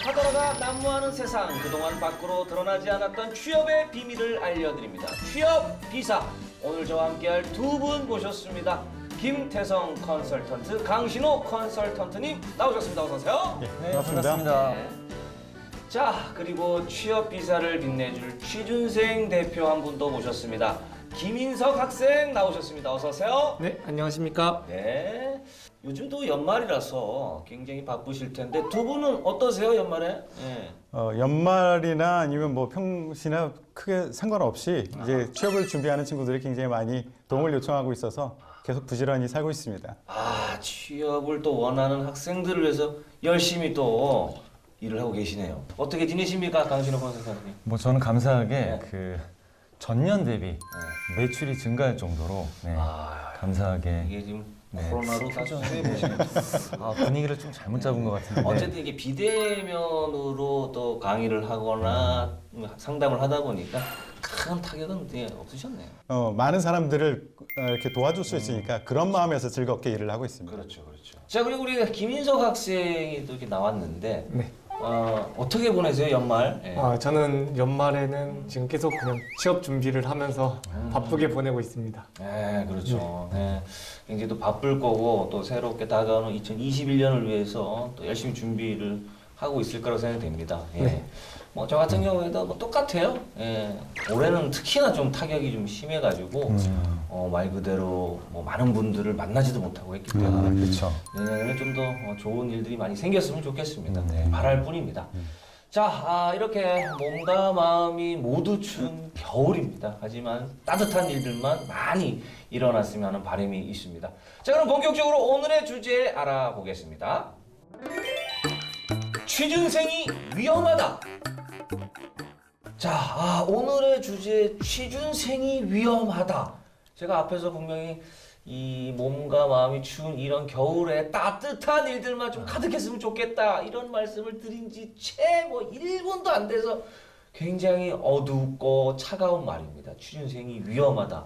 하더라가 난무하는 세상, 그동안 밖으로 드러나지 않았던 취업의 비밀을 알려드립니다. 취업 비사. 오늘 저와 함께할 두 분 모셨습니다. 김태성 컨설턴트, 강신호 컨설턴트님 나오셨습니다. 어서 오세요. 네, 반갑습니다. 네. 자, 그리고 취업 비사를 빛내줄 취준생 대표 한 분 더 모셨습니다. 김인석 학생 나오셨습니다. 어서 오세요. 네, 안녕하십니까? 네. 요즘도 연말이라서 굉장히 바쁘실 텐데 두 분은 어떠세요, 연말에? 네. 연말이나 아니면 뭐 평시나 크게 상관없이 이제 취업을 준비하는 친구들이 굉장히 많이 도움을 요청하고 있어서 계속 부지런히 살고 있습니다. 아, 취업을 또 원하는 학생들을 위해서 열심히 또 일을 하고 계시네요. 어떻게 지내십니까, 강신호 컨설턴트님? 뭐 저는 감사하게 네. 그 전년 대비 매출이 증가할 정도로 감사하게 이게 지금 네. 코로나로 다 수혜보시는 분위기를 좀 잘못 잡은 것 같은데 어쨌든 이게 비대면으로 또 강의를 하거나 상담을 하다 보니까 큰 타격은 없으셨네요. 많은 사람들을 이렇게 도와줄 수 있으니까 그런 마음에서 즐겁게 일을 하고 있습니다. 그렇죠. 자, 그리고 우리 김인석 학생이 또 이렇게 나왔는데 네. 어떻게 보내세요, 연말? 예. 저는 연말에는 지금 계속 그냥 취업 준비를 하면서 바쁘게 보내고 있습니다. 네, 그렇죠. 네. 굉장히 또 바쁠 거고 또 새롭게 다가오는 2021년을 위해서 또 열심히 준비를 하고 있을 거라고 생각됩니다. 예. 네. 뭐 저 같은 경우에도 뭐 똑같아요. 예. 올해는 특히나 좀 타격이 좀 심해가지고 말 그대로 뭐 많은 분들을 만나지도 못하고 했기 때문에 그렇죠. 내년에는 좀 더 좋은 일들이 많이 생겼으면 좋겠습니다. 네. 바랄 뿐입니다. 자, 이렇게 몸과 마음이 모두 추운 겨울입니다. 하지만 따뜻한 일들만 많이 일어났으면 하는 바람이 있습니다. 자, 그럼 본격적으로 오늘의 주제 알아보겠습니다. 취준생이 위험하다. 자, 오늘의 주제 취준생이 위험하다. 제가 앞에서 분명히 이 몸과 마음이 추운 이런 겨울에 따뜻한 일들만 좀 가득했으면 좋겠다 이런 말씀을 드린 지 채 뭐 1분도 안 돼서 굉장히 어둡고 차가운 말입니다. 취준생이 위험하다.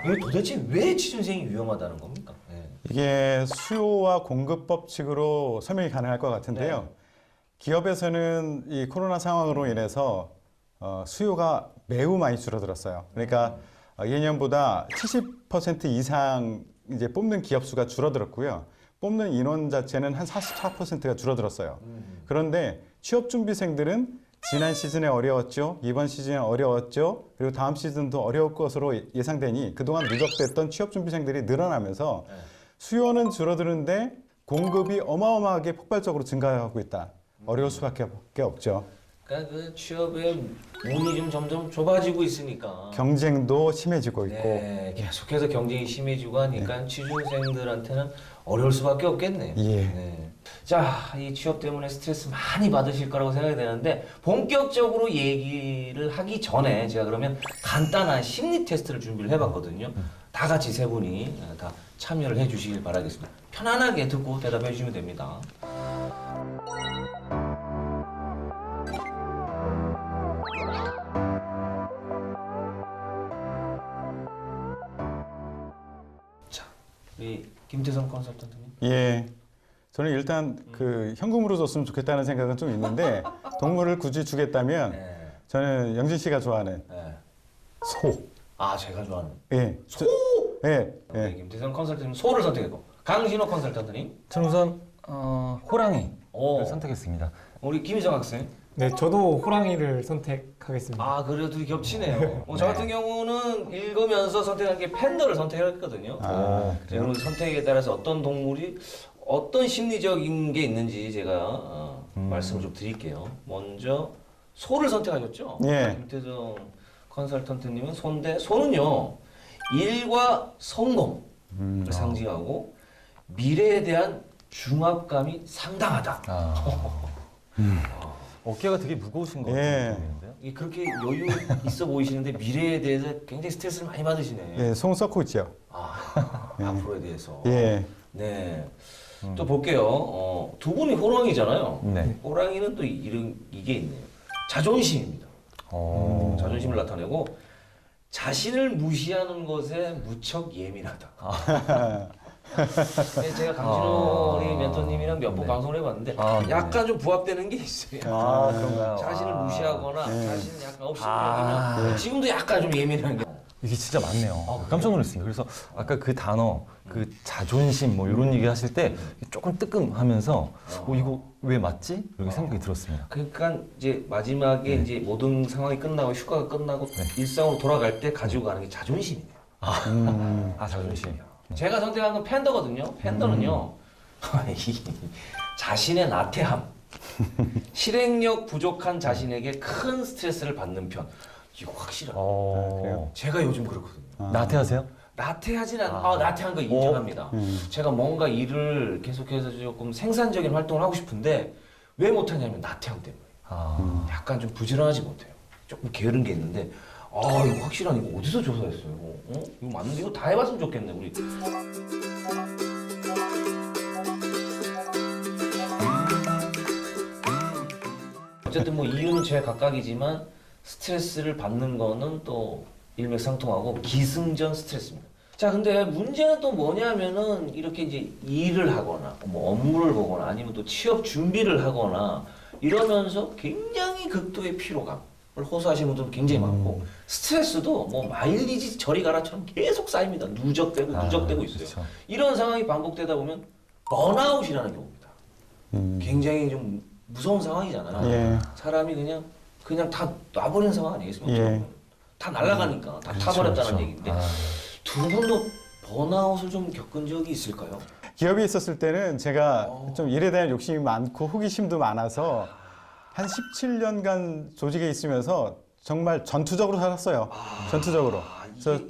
이게 도대체 왜 취준생이 위험하다는 겁니까? 네. 이게 수요와 공급 법칙으로 설명이 가능할 것 같은데요. 기업에서는 이 코로나 상황으로 인해서 수요가 매우 많이 줄어들었어요. 그러니까 예년보다 70% 이상 이제 뽑는 기업 수가 줄어들었고요. 뽑는 인원 자체는 한 44%가 줄어들었어요. 그런데 취업 준비생들은 지난 시즌에 어려웠죠. 이번 시즌에 어려웠죠. 그리고 다음 시즌도 어려울 것으로 예상되니 그동안 누적됐던 취업 준비생들이 늘어나면서 수요는 줄어드는데 공급이 어마어마하게 폭발적으로 증가하고 있다. 어려울 수밖에 없죠. 그러니까 그 취업의 문이 좀 점점 좁아지고 있으니까 경쟁도 심해지고 있고 네, 계속해서 경쟁이 심해지고 하니까 취준생들한테는 어려울 수밖에 없겠네요. 예. 네. 자, 이 취업 때문에 스트레스 많이 받으실 거라고 생각이 되는데 본격적으로 얘기를 하기 전에 제가 그러면 간단한 심리 테스트를 준비를 해봤거든요. 다 같이 세 분이 다 참여를 해주시길 바라겠습니다. 편안하게 듣고 대답해 주시면 됩니다. 우리 김태성 컨설턴트님. 예. 저는 일단 그 현금으로 줬으면 좋겠다는 생각은 좀 있는데 동물을 굳이 주겠다면 네. 저는 영진 씨가 좋아하는 네. 소. 아, 제가 좋아하는 예. 소. 예. 우리 예. 김태성 컨설턴트님 소를 선택했고 강신호 컨설턴트님. 저는 우선 호랑이를 오. 선택했습니다. 우리 김희정 학생. 네, 저도 호랑이를 선택하겠습니다. 아, 그래도 둘이 겹치네요. 저 같은 경우는 읽으면서 선택한 게 팬더를 선택했거든요. 아, 여러분 선택에 따라서 어떤 동물이 어떤 심리적인 게 있는지 제가 말씀을 좀 드릴게요. 먼저 소를 선택하셨죠? 예. 김태성 컨설턴트님은 소인데 소는요 일과 성공을 상징하고 미래에 대한 중압감이 상당하다. 어깨가 되게 무거우신 것 예. 같은 느낌인데요. 이게 그렇게 여유 있어 보이시는데 미래에 대해서 굉장히 스트레스를 많이 받으시네. 예, 송 썩고 있죠. 앞으로에 대해서. 예. 네. 또 볼게요. 두 분이 호랑이잖아요. 네. 호랑이는 또 이게 있네요. 자존심입니다. 자존심을 나타내고 자신을 무시하는 것에 무척 예민하다. 네, 제가 강진호 우리 멘토님이랑 몇 번 방송을 해봤는데 아, 네. 약간 좀 부합되는 게 있어요. 아, 그런가요? 자신을 아. 무시하거나 네. 자신을 약간 아. 업신여기면 지금도 약간 좀 예민한 게. 이게 진짜 많네요. 아, 깜짝 놀랐습니다. 그래서 아까 그 단어, 그 자존심 뭐 이런 얘기 하실 때 조금 뜨끔하면서 이거 왜 맞지? 이렇게 생각이 들었습니다. 그러니까 이제 마지막에 이제 모든 상황이 끝나고 휴가가 끝나고 일상으로 돌아갈 때 가지고 가는 게 자존심이에요. 아, 자존심. 제가 선택한 건 팬더거든요. 팬더는요. 자신의 나태함, 실행력 부족한 자신에게 큰 스트레스를 받는 편. 이거 확실해요. 그래요? 제가 요즘 그렇거든요. 나태하세요? 나태하진 나태한 거 인정합니다. 음. 제가 뭔가 일을 계속해서 조금 생산적인 활동을 하고 싶은데 왜 못하냐면 나태함 때문에. 아, 약간 좀 부지런하지 못해요. 조금 게으른 게 있는데 이거 확실한 이거 어디서 조사했어요? 이거 맞는데 이거 다 해봤으면 좋겠네 우리. 어쨌든 뭐 이유는 제각각이지만 스트레스를 받는 거는 또 일맥상통하고 기승전 스트레스입니다. 자, 근데 문제는 또 뭐냐면은 이렇게 이제 일을 하거나 뭐 업무를 보거나 아니면 또 취업 준비를 하거나 이러면서 굉장히 극도의 피로감을 호소하시는 분들 굉장히 많고 스트레스도 뭐 마일리지 저리 가라처럼 계속 쌓입니다. 누적되고 누적되고 있어요. 그렇죠. 이런 상황이 반복되다 보면 번아웃이라는 경우입니다. 굉장히 좀 무서운 상황이잖아요. 예. 사람이 그냥 다 놔버리는 상황 아니겠습니까? 예. 다 날아가니까 다 그렇죠, 타버렸다는 그렇죠. 얘기인데 아. 두 분도 번아웃을 좀 겪은 적이 있을까요? 기업에 있었을 때는 제가 좀 일에 대한 욕심이 많고 호기심도 많아서 한 17년간 조직에 있으면서 정말 전투적으로 살았어요. 전투적으로. 그래서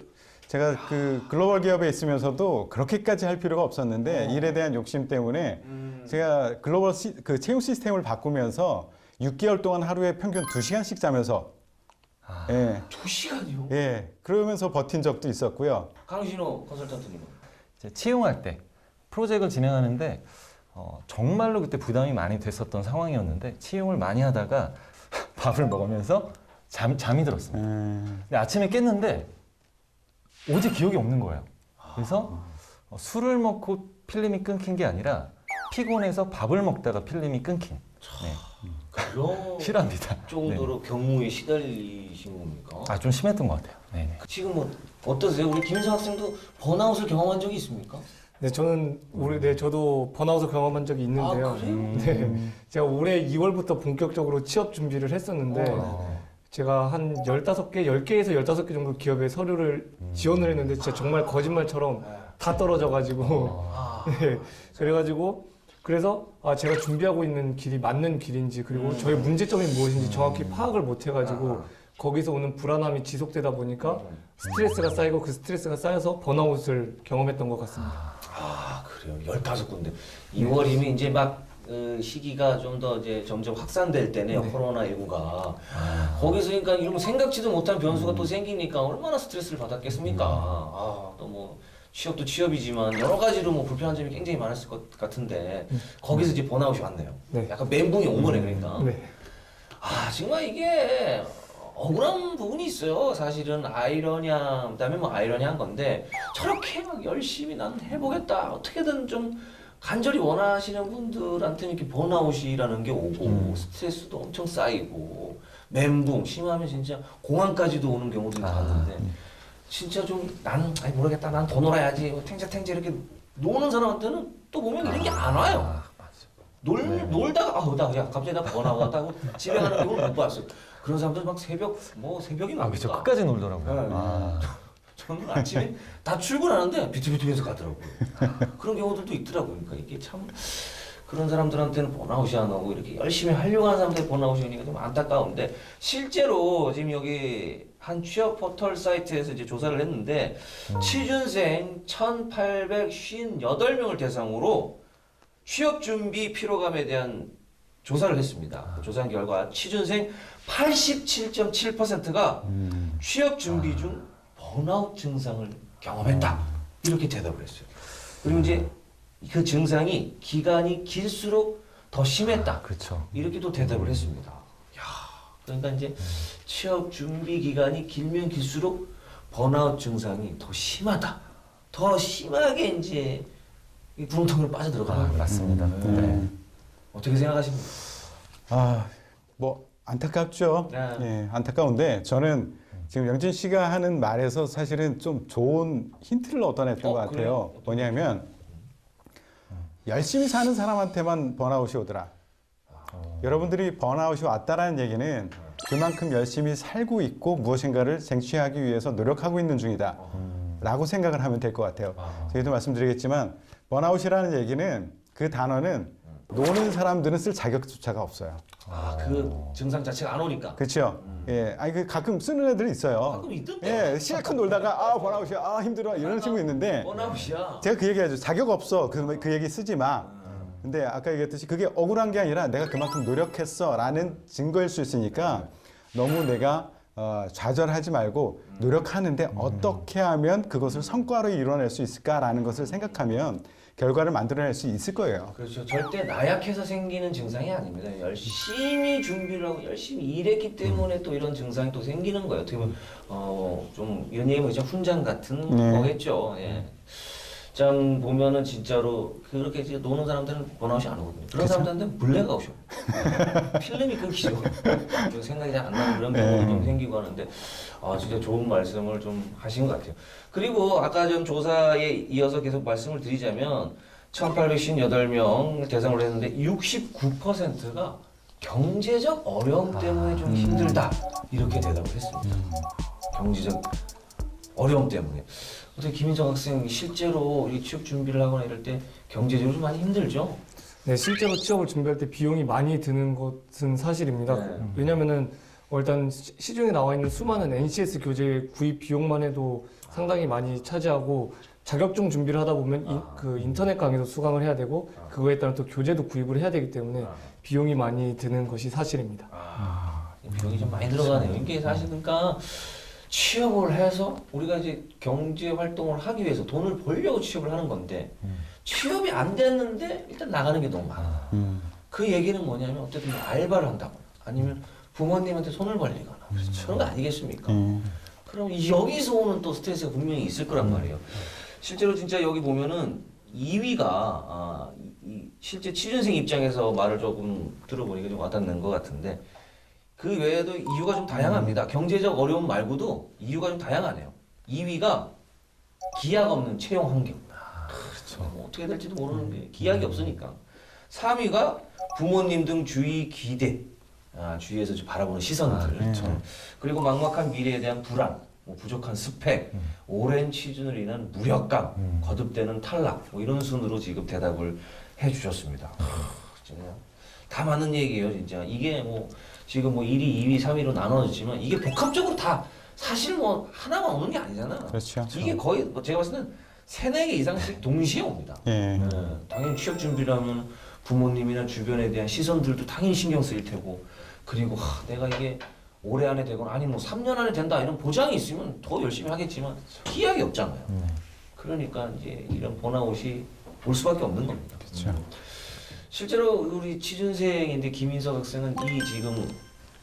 제가 그 글로벌 기업에 있으면서도 그렇게까지 할 필요가 없었는데 일에 대한 욕심 때문에 제가 글로벌 그 채용 시스템을 바꾸면서 6개월 동안 하루에 평균 2시간씩 자면서 예, 2시간이요? 예, 그러면서 버틴 적도 있었고요. 강신호 컨설턴트님은? 이제 채용할 때 프로젝트를 진행하는데 정말로 그때 부담이 많이 됐었던 상황이었는데 채용을 많이 하다가 밥을 먹으면서 잠이 들었습니다. 근데 아침에 깼는데 어제 기억이 없는 거예요. 그래서 술을 먹고 필름이 끊긴 게 아니라 피곤해서 밥을 먹다가 필름이 끊긴. 네. 그런 실합니다. 정도로 경무에 시달리신 겁니까? 아, 좀 심했던 것 같아요. 네네. 지금 뭐 어떠세요? 우리 김희성 학생도 번아웃을 경험한 적이 있습니까? 네, 저도 번아웃을 경험한 적이 있는데요. 아, 그래요? 네, 제가 올해 2월부터 본격적으로 취업 준비를 했었는데 제가 한 15개, 10개에서 15개 정도 기업에 서류를 지원을 했는데 진짜 정말 거짓말처럼 다 떨어져가지고 네, 그래서 제가 준비하고 있는 길이 맞는 길인지 그리고 저의 문제점이 무엇인지 정확히 파악을 못 해가지고 거기서 오는 불안함이 지속되다 보니까 스트레스가 쌓이고 그 스트레스가 쌓여서 번아웃을 경험했던 것 같습니다. 아, 그래요. 15군데. 2월이면 이제 막 시기가 좀 더 이제 점점 확산될 때네요. 코로나19가. 거기서 그러니까 이런 생각지도 못한 변수가 또 생기니까 얼마나 스트레스를 받았겠습니까? 또 뭐 취업도 취업이지만 여러 가지로 뭐 불편한 점이 굉장히 많았을 것 같은데 거기서 이제 번아웃이 왔네요. 네. 약간 멘붕이 온 거네, 그러니까. 네. 정말 이게 억울한 부분이 있어요. 사실은 아이러니한, 그다음에 뭐 아이러니한 건데 저렇게 막 열심히 난 해보겠다. 어떻게든 좀 간절히 원하시는 분들한테는 이렇게 번아웃이라는 게 오고 스트레스도 엄청 쌓이고 멘붕 심하면 진짜 공황까지도 오는 경우들이 많은데 진짜 좀 나는 모르겠다. 난 더 놀아야지. 탱자탱자 이렇게 노는 사람한테는 또 보면 이런 게 안 와요. 놀다가 야 갑자기 나 번아웃 하고 집에 가는 경우는 못 봤어요. 그런 사람들 막 새벽이 뭡니까? 그렇죠. 끝까지 놀더라고요. 네. 저는 아침에 다 출근하는데 비틀비틀해서 가더라고요. 그런 경우들도 있더라고요. 그러니까 이게 참 그런 사람들한테는 번아웃이 안 오고 이렇게 열심히 하려고 하는 사람들 번아웃이 오니까 좀 안타까운데 실제로 지금 여기 한 취업 포털 사이트에서 이제 조사를 했는데 취준생 1,858명을 대상으로 취업 준비 피로감에 대한 조사를 했습니다. 조사한 결과 취준생 87.7%가 취업 준비 중 번아웃 증상을 경험했다. 이렇게 대답을 했어요. 그리고 이제 그 증상이 기간이 길수록 더 심했다. 그렇죠. 이렇게 또 대답을 했습니다. 그러니까 이제 취업 준비 기간이 길면 길수록 번아웃 증상이 더 심하다. 더 심하게 이제 이 구렁텅이로 빠져들어가는 거예요. 맞습니다. 네. 어떻게 생각하십니까? 뭐 안타깝죠. 네. 예, 안타까운데 저는 지금 영진 씨가 하는 말에서 사실은 좀 좋은 힌트를 얻어냈던 것 같아요. 그래요? 뭐냐면 열심히 사는 사람한테만 번아웃이 오더라. 여러분들이 번아웃이 왔다라는 얘기는 그만큼 열심히 살고 있고 무엇인가를 쟁취하기 위해서 노력하고 있는 중이다. 라고 생각을 하면 될 것 같아요. 저희도 말씀드리겠지만 번아웃이라는 얘기는 그 단어는 노는 사람들은 쓸 자격조차가 없어요. 그 증상 자체가 안 오니까. 그렇죠? 예, 아니 그 가끔 쓰는 애들이 있어요. 가끔 있던데. 예, 실컷 놀다가 번아웃이야, 힘들어 이런 친구 있는데 번아웃이야. 제가 그 얘기하죠. 자격 없어. 그 얘기 쓰지 마. 근데 아까 얘기했듯이 그게 억울한 게 아니라 내가 그만큼 노력했어라는 증거일 수 있으니까 너무 내가 좌절하지 말고 노력하는데 어떻게 하면 그것을 성과로 이뤄낼 수 있을까라는 것을 생각하면 결과를 만들어낼 수 있을 거예요. 그렇죠. 절대 나약해서 생기는 증상이 아닙니다. 열심히 준비를 하고 열심히 일했기 때문에 또 이런 증상이 또 생기는 거예요. 어떻게 보면 좀 이런 얘기면 이제 훈장 같은 네. 거겠죠. 예. 장 보면은 진짜로 그렇게 이제 노는 사람들은 번아웃이 안 오거든요. 그런 사람들한테는 블랙아웃이 오고 필름이 끊기죠. 좀 생각이 잘 안 나는 그런 경우도 좀 생기고 하는데 진짜 좋은 말씀을 좀 하신 것 같아요. 그리고 아까 좀 조사에 이어서 계속 말씀을 드리자면 1858명 대상으로 했는데 69%가 경제적 어려움 때문에 좀 힘들다 이렇게 대답을 했습니다. 경제적 어려움 때문에. 어떻게 김인석 학생 실제로 이 취업 준비를 하거나 이럴 때 경제적으로 좀 많이 힘들죠? 네, 실제로 취업을 준비할 때 비용이 많이 드는 것은 사실입니다. 네. 왜냐면은 일단 시중에 나와 있는 수많은 NCS 교재 구입 비용만 해도 상당히 많이 차지하고 자격증 준비를 하다 보면 그 인터넷 강의도 수강을 해야 되고 그거에 따라 또 교재도 구입을 해야 되기 때문에 비용이 많이 드는 것이 사실입니다. 비용이 좀 많이 들어가네요. 이게 사실 그러니까 취업을 해서 우리가 이제 경제 활동을 하기 위해서 돈을 벌려고 취업을 하는 건데 취업이 안 됐는데 일단 나가는 게 너무 많아. 그 얘기는 뭐냐면 어쨌든 알바를 한다거나 아니면 부모님한테 손을 벌리거나 그런 거 아니겠습니까? 그럼 여기서 오는 또 스트레스가 분명히 있을 거란 말이에요. 실제로 진짜 여기 보면은 2위가 실제 취준생 입장에서 말을 조금 들어보니까 좀 와닿는 것 같은데 그 외에도 이유가 좀 다양합니다. 경제적 어려움 말고도 이유가 좀 다양하네요. 2위가 기약 없는 채용 환경. 그렇죠. 뭐 어떻게 될지도 모르는 게 기약이 없으니까. 3위가 부모님 등 주위 기대. 주위에서 좀 바라보는 시선들. 그렇죠. 그리고 막막한 미래에 대한 불안, 뭐 부족한 스펙, 오랜 취준으로 인한 무력감, 거듭되는 탈락, 뭐 이런 순으로 지금 대답을 해주셨습니다. 진짜 다 맞는 얘기예요, 진짜. 이게 뭐 지금 뭐 1위, 2위, 3위로 나눠졌지만 이게 복합적으로 다 사실 뭐 하나만 오는 게 아니잖아. 그렇죠. 이게 거의 뭐 제가 봤을 때는 3, 4개 이상씩 동시에 옵니다. 예. 당연히 취업 준비를 하면 부모님이나 주변에 대한 시선들도 당연히 신경 쓰일 테고 그리고 내가 이게 올해 안에 되거나 아니면 뭐 3년 안에 된다 이런 보장이 있으면 더 열심히 하겠지만 기약이 없잖아요. 그러니까 이제 이런 번아웃이 올 수밖에 없는 겁니다. 그렇죠. 실제로 우리 취준생인데 김인석 학생은 이 지금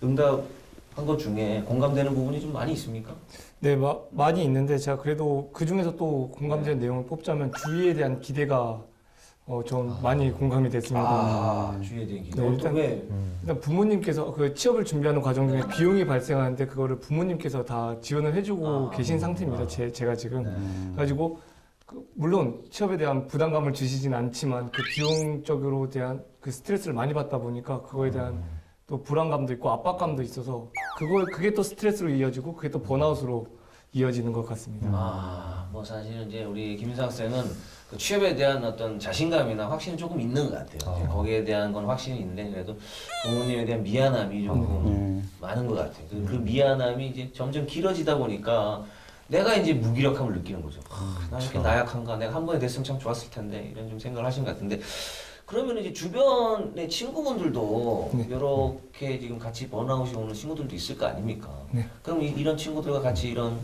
응답한 것 중에 공감되는 부분이 좀 많이 있습니까? 네, 많이 있는데 제가 그래도 그 중에서 또 공감되는 내용을 뽑자면 주위에 대한 기대가 좀 많이 공감이 됐습니다. 주위에 대한 기대. 네, 일단 부모님께서 그 취업을 준비하는 과정 중에 비용이 발생하는데 그거를 부모님께서 다 지원을 해주고 계신 상태입니다. 제가 지금. 가지고 물론 취업에 대한 부담감을 주시진 않지만 그 비용적으로 대한 그 스트레스를 많이 받다 보니까 그거에 대한 또 불안감도 있고 압박감도 있어서 그게 또 스트레스로 이어지고 그게 또 번아웃으로 이어지는 것 같습니다. 뭐 사실은 이제 우리 김인석 학생은 그 취업에 대한 어떤 자신감이나 확신이 조금 있는 것 같아요. 이제 거기에 대한 건 확신이 있는데 그래도 부모님에 대한 미안함이 조금 많은 것 같아요. 그 미안함이 이제 점점 길어지다 보니까 내가 이제 무기력함을 느끼는 거죠. 나 이렇게 나약한가? 내가 한 번에 됐으면 참 좋았을 텐데 이런 좀 생각을 하신 것 같은데 그러면 이제 주변의 친구분들도 이렇게 지금 같이 번아웃이 오는 친구들도 있을 거 아닙니까? 네. 그럼 이런 친구들과 같이 이런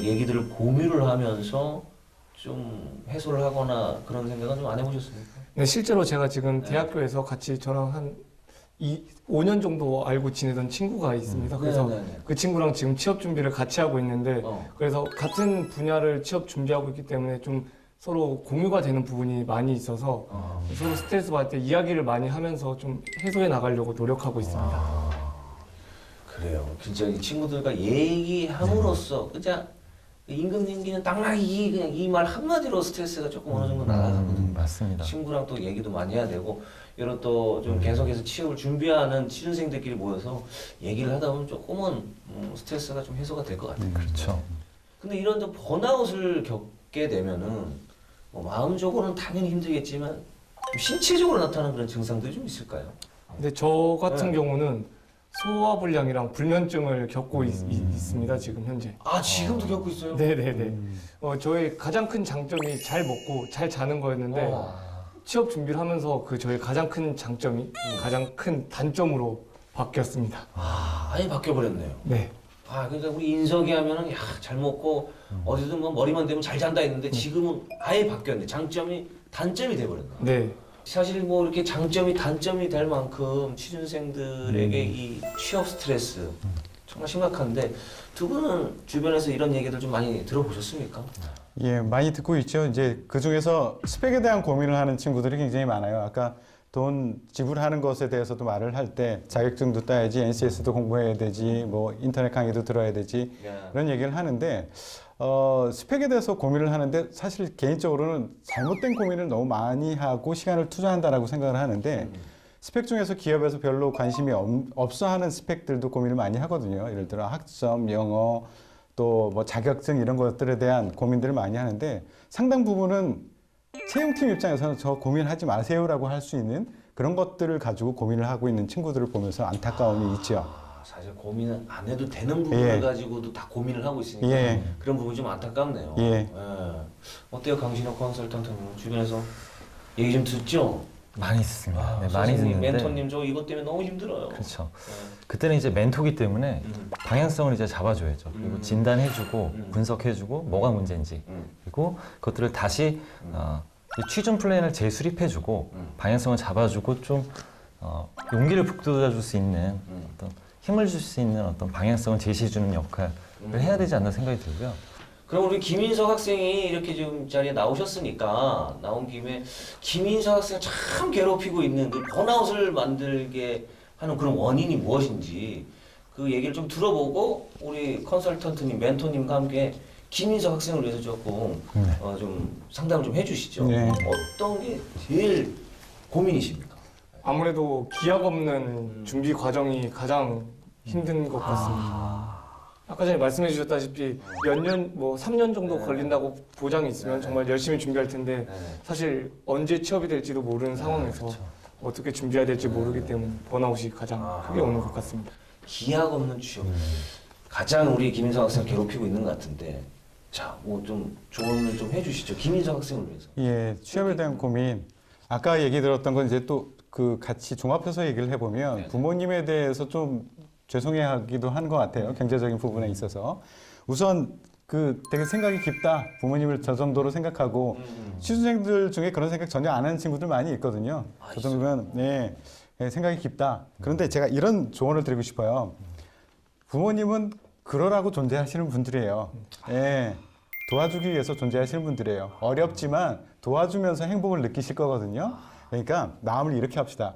얘기들을 공유를 하면서 좀 해소를 하거나 그런 생각은 좀 안 해보셨습니까? 네, 실제로 제가 지금 대학교에서 같이 저랑 한 5년 정도 알고 지내던 친구가 있습니다. 그래서 그 친구랑 지금 취업 준비를 같이 하고 있는데 그래서 같은 분야를 취업 준비하고 있기 때문에 좀 서로 공유가 되는 부분이 많이 있어서 서로 스트레스 받을 때 이야기를 많이 하면서 좀 해소해 나가려고 노력하고 있습니다. 그래요. 진짜 이 친구들과 얘기함으로써 그냥 임금님기는 당나귀 그냥 이 말 한마디로 스트레스가 조금 어느 정도 나가거든요. 맞습니다. 친구랑 또 얘기도 많이 해야 되고 이런 또 좀 계속해서 취업을 준비하는 취준생들끼리 모여서 얘기를 하다 보면 조금은 스트레스가 좀 해소가 될 것 같아요. 그렇죠. 근데 이런 좀 번아웃을 겪게 되면은 뭐 마음적으로는 당연히 힘들겠지만 좀 신체적으로 나타나는 그런 증상들이 좀 있을까요? 근데 저 같은 경우는 소화불량이랑 불면증을 겪고 있습니다, 지금 현재. 아 지금도 겪고 있어요? 네네네. 저의 가장 큰 장점이 잘 먹고 잘 자는 거였는데 취업 준비를 하면서 그 저의 가장 큰 장점이 가장 큰 단점으로 바뀌었습니다. 아예 바뀌어버렸네요. 네. 아 그러니까 우리 인석이 하면은 야 잘 먹고 어디든 뭐 머리만 대면 잘 잔다 했는데 지금은 아예 바뀌었네. 장점이 단점이 돼버렸네. 네. 사실 뭐 이렇게 장점이 단점이 될 만큼 취준생들에게 이 취업 스트레스 정말 심각한데 두 분은 주변에서 이런 얘기들 좀 많이 들어보셨습니까? 예, 많이 듣고 있죠. 이제 그 중에서 스펙에 대한 고민을 하는 친구들이 굉장히 많아요. 아까 돈 지불하는 것에 대해서도 말을 할 때 자격증도 따야지, NCS도 공부해야 되지, 뭐 인터넷 강의도 들어야 되지 이런 얘기를 하는데 스펙에 대해서 고민을 하는데 사실 개인적으로는 잘못된 고민을 너무 많이 하고 시간을 투자한다라고 생각을 하는데 스펙 중에서 기업에서 별로 관심이 없어 하는 스펙들도 고민을 많이 하거든요. 예를 들어 학점, 영어, 또 뭐 자격증 이런 것들에 대한 고민들을 많이 하는데 상당 부분은 채용팀 입장에서는 저 고민하지 마세요라고 할 수 있는 그런 것들을 가지고 고민을 하고 있는 친구들을 보면서 안타까움이 있죠. 사실 고민은 안 해도 되는 부분을 예. 가지고도 다 고민을 하고 있으니까 예. 그런 부분이 좀 안타깝네요. 예. 어때요, 강신혁 컨설턴트는 주변에서 얘기 좀 듣죠? 많이 듣습니다. 네, 많이 선생님, 듣는데. 멘토님 저 이것 때문에 너무 힘들어요. 그렇죠. 네. 그때는 이제 멘토기 때문에 방향성을 이제 잡아줘야죠. 그리고 진단해주고 분석해주고 뭐가 문제인지 그리고 그것들을 다시 이 취준 플랜을 재수립해주고 방향성을 잡아주고 좀 용기를 북돋아줄 수 있는 어떤 힘을 줄 수 있는 어떤 방향성을 제시해주는 역할을 해야 되지 않나 생각이 들고요. 그럼 우리 김인석 학생이 이렇게 좀 자리에 나오셨으니까 나온 김에 김인석 학생 참 괴롭히고 있는 그 번아웃을 만들게 하는 그런 원인이 무엇인지 그 얘기를 좀 들어보고 우리 컨설턴트님, 멘토님과 함께 김인석 학생을 위해서 조금 좀 상담을 좀 해주시죠. 네. 어떤 게 제일 고민이십니까? 아무래도 기약 없는 준비 과정이 가장 힘든 것 같습니다. 아까 전에 말씀해 주셨다시피 몇 년, 뭐 3년 정도 걸린다고 보장이 있으면 정말 열심히 준비할 텐데 사실 언제 취업이 될지도 모르는 상황에서 어떻게 준비해야 될지 모르기 때문에 번아웃이 가장 크게 오는 것 같습니다. 기약 없는 취업. 가장 우리 김인석 학생을 괴롭히고 있는 것 같은데 자, 뭐 좀 조언을 좀 해주시죠. 김인석 학생을 위해서. 예, 취업에 대한 고민. 아까 얘기 들었던 건 이제 또 그 같이 종합해서 얘기를 해보면 부모님에 대해서 좀 죄송해하기도 한 것 같아요. 경제적인 부분에 있어서. 우선 그 되게 생각이 깊다. 부모님을 저 정도로 생각하고 취준생들 중에 그런 생각 전혀 안 하는 친구들 많이 있거든요. 저 정도면 네, 생각이 깊다. 그런데 제가 이런 조언을 드리고 싶어요. 부모님은 그러라고 존재하시는 분들이에요. 예, 도와주기 위해서 존재하시는 분들이에요. 어렵지만 도와주면서 행복을 느끼실 거거든요. 그러니까 마음을 이렇게 합시다.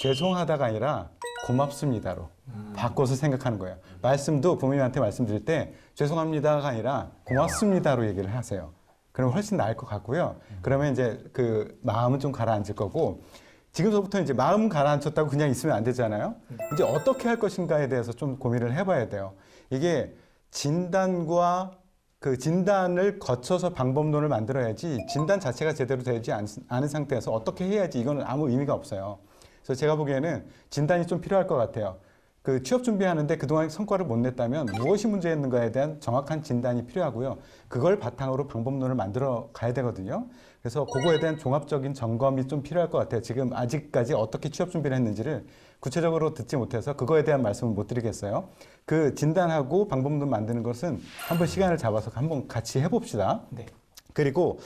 죄송하다가 아니라 고맙습니다로 바꿔서 생각하는 거예요. 말씀도 부모님한테 말씀드릴 때 죄송합니다가 아니라 고맙습니다로 얘기를 하세요. 그럼 훨씬 나을 것 같고요. 그러면 이제 그 마음은 좀 가라앉을 거고 지금서부터 이제 마음 가라앉혔다고 그냥 있으면 안 되잖아요. 이제 어떻게 할 것인가에 대해서 좀 고민을 해봐야 돼요. 이게 진단과 그 진단을 거쳐서 방법론을 만들어야지 진단 자체가 제대로 되지 않은 상태에서 어떻게 해야지 이거는 아무 의미가 없어요. 그래서 제가 보기에는 진단이 좀 필요할 것 같아요. 그 취업 준비하는데 그동안 성과를 못 냈다면 무엇이 문제였는가에 대한 정확한 진단이 필요하고요. 그걸 바탕으로 방법론을 만들어 가야 되거든요. 그래서 그거에 대한 종합적인 점검이 좀 필요할 것 같아요. 지금 아직까지 어떻게 취업 준비를 했는지를 구체적으로 듣지 못해서 그거에 대한 말씀을 못 드리겠어요. 그 진단하고 방법론 만드는 것은 한번 시간을 잡아서 한번 같이 해봅시다. 네. 그리고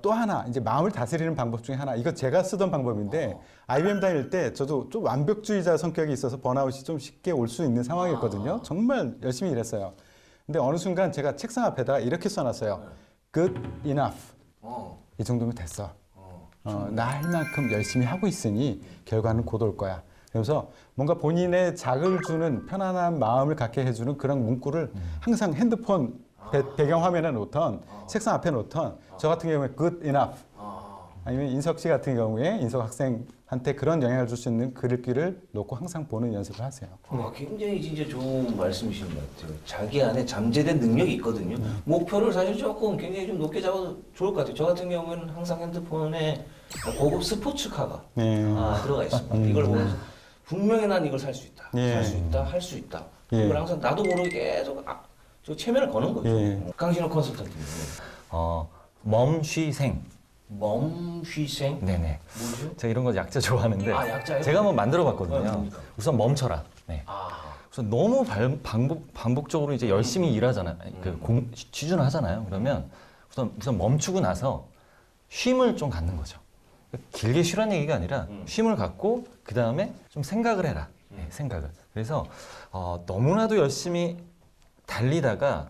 또 하나 이제 마음을 다스리는 방법 중에 하나 이거 제가 쓰던 방법인데 IBM 다닐 때 저도 좀 완벽주의자 성격이 있어서 번아웃이 좀 쉽게 올 수 있는 상황이었거든요. 정말 열심히 일했어요. 근데 어느 순간 제가 책상 앞에다 이렇게 써놨어요. good enough. 어. 이 정도면 됐어. 어. 나 할 만큼 열심히 하고 있으니 결과는 곧 올 거야. 그래서 뭔가 본인의 자극을 주는 편안한 마음을 갖게 해주는 그런 문구를 항상 핸드폰 배경 화면에 놓던 책상 앞에 놓던 저 같은 경우에 good enough 아니면 인석 씨 같은 경우에 인석 학생한테 그런 영향을 줄 수 있는 글귀를 놓고 항상 보는 연습을 하세요. 굉장히 진짜 좋은 말씀이신 것 같아요. 자기 안에 잠재된 능력이 있거든요. 목표를 사실 조금 굉장히 좀 높게 잡아도 좋을 것 같아요. 저 같은 경우에는 항상 핸드폰에 고급 스포츠카가 네. 들어가 있습니다. 이걸 보면서 분명히 난 이걸 살 수 있다. 예. 살 수 있다. 할 수 있다. 예. 이걸 항상 나도 모르게 계속 저 체면을 거는 거죠. 예. 강신호 컨설턴트. 멈쉬생. 멈휘생? 네네. 뭐죠? 제가 이런 거 약자 좋아하는데 약자요? 제가 한번 만들어 봤거든요. 뭡니까? 우선 멈춰라. 네. 우선 너무 반복적으로 이제 열심히 일하잖아요. 취준하잖아요. 그러면 우선 멈추고 나서 쉼을 좀 갖는 거죠. 길게 쉬라는 얘기가 아니라 쉼을 갖고 그 다음에 좀 생각을 해라. 네, 생각을. 그래서 너무나도 열심히 달리다가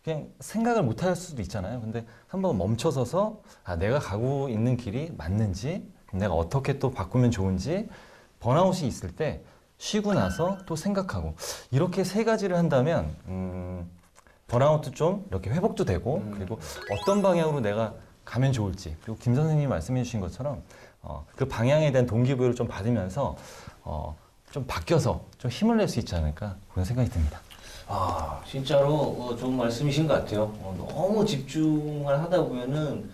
그냥 생각을 못 할 수도 있잖아요. 근데 한번 멈춰서서 내가 가고 있는 길이 맞는지, 내가 어떻게 또 바꾸면 좋은지, 번아웃이 있을 때 쉬고 나서 또 생각하고 이렇게 세 가지를 한다면 번아웃도 좀 이렇게 회복도 되고 그리고 어떤 방향으로 내가 가면 좋을지 그리고 김 선생님이 말씀해 주신 것처럼 그 방향에 대한 동기부여를 좀 받으면서 좀 바뀌어서 좀 힘을 낼 수 있지 않을까 그런 생각이 듭니다. 진짜로 좋은 말씀이신 것 같아요. 너무 집중을 하다 보면은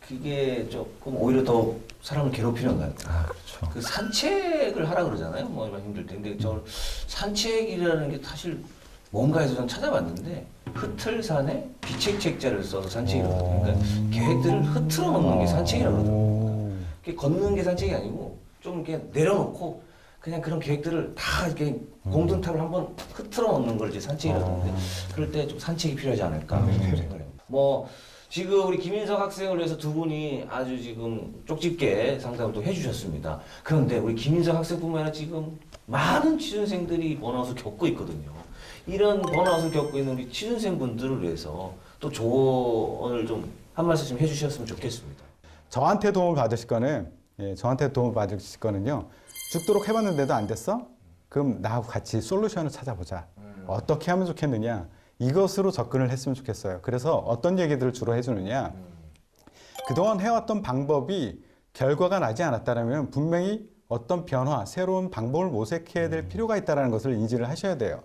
그게 조금 오히려 더 사람을 괴롭히는 것 같아요. 그렇죠. 그 산책을 하라 그러잖아요. 뭐 얼마나 힘들 때. 근데 저 산책이라는 게 사실 뭔가에서 전 찾아봤는데 흩을산에 비책책자를 써서 산책이라거든요. 그러니까 계획들을 흐트러 놓는 게 산책이라고 그러더라고요. 그게 걷는 게 산책이 아니고 좀 이렇게 내려놓고 그냥 그런 계획들을 다 이렇게 공든탑을 한번 흐트러 놓는 걸 이제 산책이라고 하는데 그럴 때 좀 산책이 필요하지 않을까 생각을 합니다. 뭐 지금 우리 김인석 학생을 위해서 두 분이 아주 지금 쪽집게 상담을 또 해주셨습니다. 그런데 우리 김인석 학생뿐만 아니라 지금 많은 취준생들이 번아웃을 겪고 있거든요. 이런 번아웃을 겪고 있는 우리 취준생분들을 위해서 또 조언을 좀 한 말씀 좀 해주셨으면 좋겠습니다. 저한테 도움을 받으실 거는 저한테 도움을 받으실 거는요. 죽도록 해봤는데도 안 됐어? 그럼 나하고 같이 솔루션을 찾아보자. 어떻게 하면 좋겠느냐? 이것으로 접근을 했으면 좋겠어요. 그래서 어떤 얘기들을 주로 해주느냐? 그동안 해왔던 방법이 결과가 나지 않았다면 분명히 어떤 변화, 새로운 방법을 모색해야 될 필요가 있다는 것을 인지를 하셔야 돼요.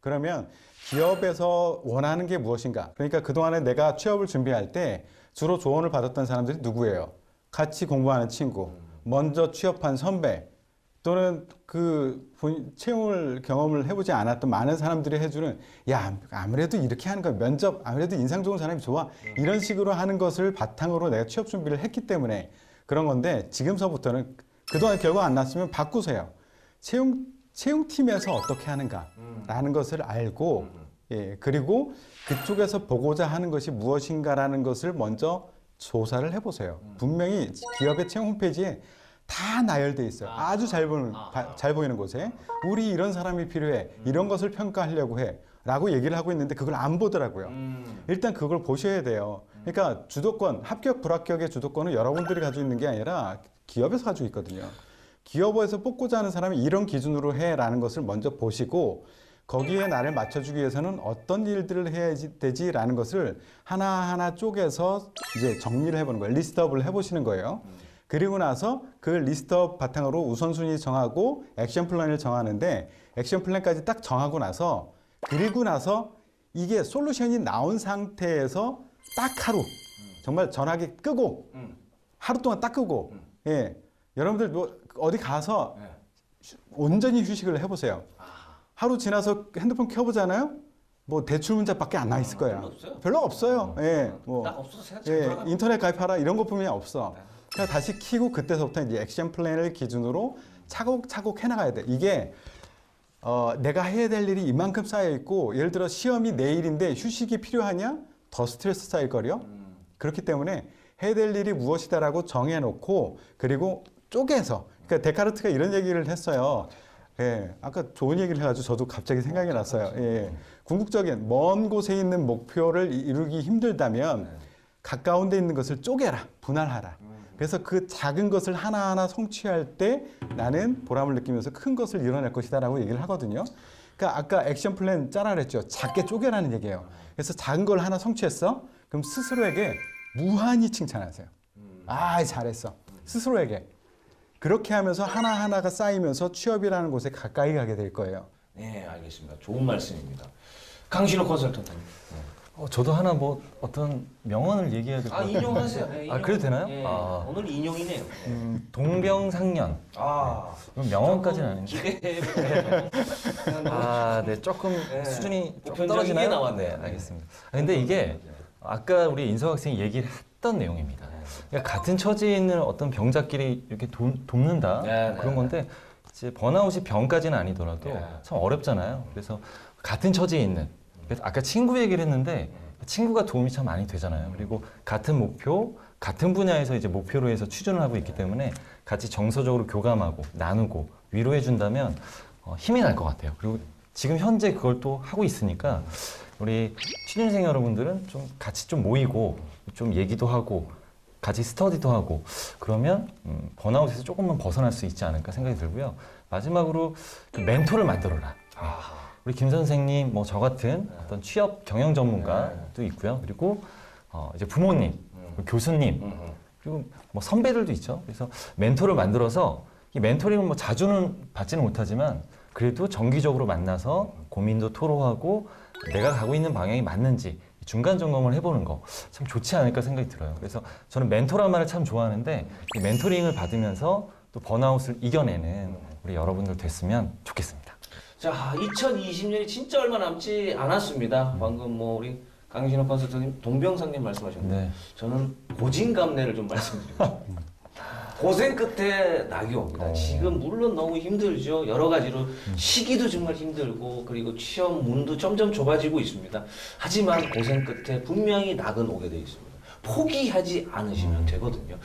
그러면 기업에서 원하는 게 무엇인가? 그러니까 그동안에 내가 취업을 준비할 때 주로 조언을 받았던 사람들이 누구예요? 같이 공부하는 친구, 먼저 취업한 선배, 또는 채용을 경험을 해보지 않았던 많은 사람들이 해주는 야 아무래도 이렇게 하는 거 면접 아무래도 인상 좋은 사람이 좋아 이런 식으로 하는 것을 바탕으로 내가 취업 준비를 했기 때문에 그런 건데 지금서부터는 그동안 결과 안 났으면 바꾸세요. 채용팀에서 어떻게 하는가라는 것을 알고 그리고 그쪽에서 보고자 하는 것이 무엇인가라는 것을 먼저 조사를 해보세요. 분명히 기업의 채용 홈페이지에 다 나열돼 있어요. 아주 잘 보이는 곳에 우리 이런 사람이 필요해. 이런 것을 평가하려고 해. 라고 얘기를 하고 있는데 그걸 안 보더라고요. 일단 그걸 보셔야 돼요. 그러니까 주도권, 합격, 불합격의 주도권은 여러분들이 가지고 있는 게 아니라 기업에서 가지고 있거든요. 기업에서 뽑고자 하는 사람이 이런 기준으로 해라는 것을 먼저 보시고 거기에 나를 맞춰주기 위해서는 어떤 일들을 해야 되지라는 것을 하나하나 쪼개서 이제 정리를 해보는 거예요. 리스트업을 해보시는 거예요. 그리고 나서 그 리스트업 바탕으로 우선순위 정하고 액션 플랜을 정하는데 액션 플랜까지 딱 정하고 나서 그리고 나서 이게 솔루션이 나온 상태에서 딱 하루 정말 전화기 끄고 하루 동안 딱 끄고 여러분들 뭐 어디 가서 온전히 휴식을 해보세요. 하루 지나서 핸드폰 켜보잖아요. 뭐 대출 문자밖에 안 나 있을 거예요. 별로 없어요. 딱 없어서 생각 인터넷 가입하라 이런 것 뿐이 없어. 그러니까 다시 키고 그때서부터 이제 액션 플랜을 기준으로 차곡차곡 해나가야 돼. 이게 내가 해야 될 일이 이만큼 쌓여 있고 예를 들어 시험이 내일인데 휴식이 필요하냐? 더 스트레스 쌓일 거려. 그렇기 때문에 해야 될 일이 무엇이다라고 정해놓고 그리고 쪼개서 그러니까 데카르트가 이런 얘기를 했어요. 아까 좋은 얘기를 해가지고 저도 갑자기 생각이 났어요. 궁극적인 먼 곳에 있는 목표를 이루기 힘들다면 가까운 데 있는 것을 쪼개라, 분할하라. 그래서 그 작은 것을 하나하나 성취할 때 나는 보람을 느끼면서 큰 것을 이뤄낼 것이다라고 얘기를 하거든요. 그러니까 아까 액션 플랜 짜라 그랬죠. 작게 쪼개라는 얘기예요. 그래서 작은 걸 하나 성취했어? 그럼 스스로에게 무한히 칭찬하세요. 아, 잘했어. 스스로에게. 그렇게 하면서 하나하나가 쌓이면서 취업이라는 곳에 가까이 가게 될 거예요. 네, 알겠습니다. 좋은 말씀입니다. 강신호 컨설턴트님. 저도 하나 뭐 어떤 명언을 얘기해야 될 것 같아요. 인용하세요. 네, 인용. 그래도 되나요? 네, 아. 오늘 인용이네요. 네. 동병상련. 아, 명언까지는 아닌데. 기대. 네, 조금 네. 수준이 좀 보편적인 떨어지나요? 게 나왔네요. 네, 알겠습니다. 근데 이게 아까 우리 인석 학생이 얘기를 했던 내용입니다. 그러니까 같은 처지에 있는 어떤 병자끼리 이렇게 돕는다 네, 네, 그런 건데 이제 번아웃이 병까지는 아니더라도 네. 참 어렵잖아요. 그래서 같은 처지에 있는 그래서 아까 친구 얘기를 했는데 친구가 도움이 참 많이 되잖아요. 그리고 같은 목표, 같은 분야에서 이제 목표로 해서 취준을 하고 있기 때문에 같이 정서적으로 교감하고 나누고 위로해 준다면 힘이 날 것 같아요. 그리고 지금 현재 그걸 또 하고 있으니까 우리 취준생 여러분들은 좀 같이 좀 모이고 좀 얘기도 하고 같이 스터디도 하고 그러면 번아웃에서 조금만 벗어날 수 있지 않을까 생각이 들고요. 마지막으로 그 멘토를 만들어라. 우리 김 선생님, 뭐 저 같은 어떤 취업 경영 전문가도 있고요. 그리고 이제 부모님, 교수님, 그리고 뭐 선배들도 있죠. 그래서 멘토를 만들어서 이 멘토링은 뭐 자주는 받지는 못하지만 그래도 정기적으로 만나서 고민도 토로하고 내가 가고 있는 방향이 맞는지 중간 점검을 해보는 거 참 좋지 않을까 생각이 들어요. 그래서 저는 멘토란 말을 참 좋아하는데 이 멘토링을 받으면서 또 번아웃을 이겨내는 우리 여러분들 됐으면 좋겠습니다. 자, 2020년이 진짜 얼마 남지 않았습니다. 방금 뭐 우리 강신호 컨설턴님, 동병상련 말씀하셨는데 네. 저는 고진감래를 좀 말씀드립니다. 고생 끝에 낙이 옵니다. 지금 물론 너무 힘들죠. 여러 가지로 시기도 정말 힘들고 그리고 취업 문도 점점 좁아지고 있습니다. 하지만 고생 끝에 분명히 낙은 오게 돼 있습니다. 포기하지 않으시면 되거든요.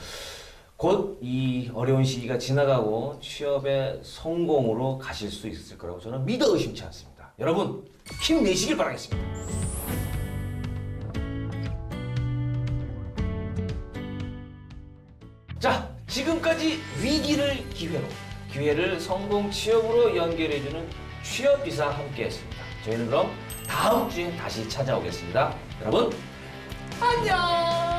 곧 이 어려운 시기가 지나가고 취업의 성공으로 가실 수 있을 거라고 저는 믿어 의심치 않습니다. 여러분 힘내시길 바라겠습니다. 자, 지금까지 위기를 기회로, 기회를 성공 취업으로 연결해주는 취업비사 함께했습니다. 저희는 그럼 다음 주에 다시 찾아오겠습니다. 여러분 안녕.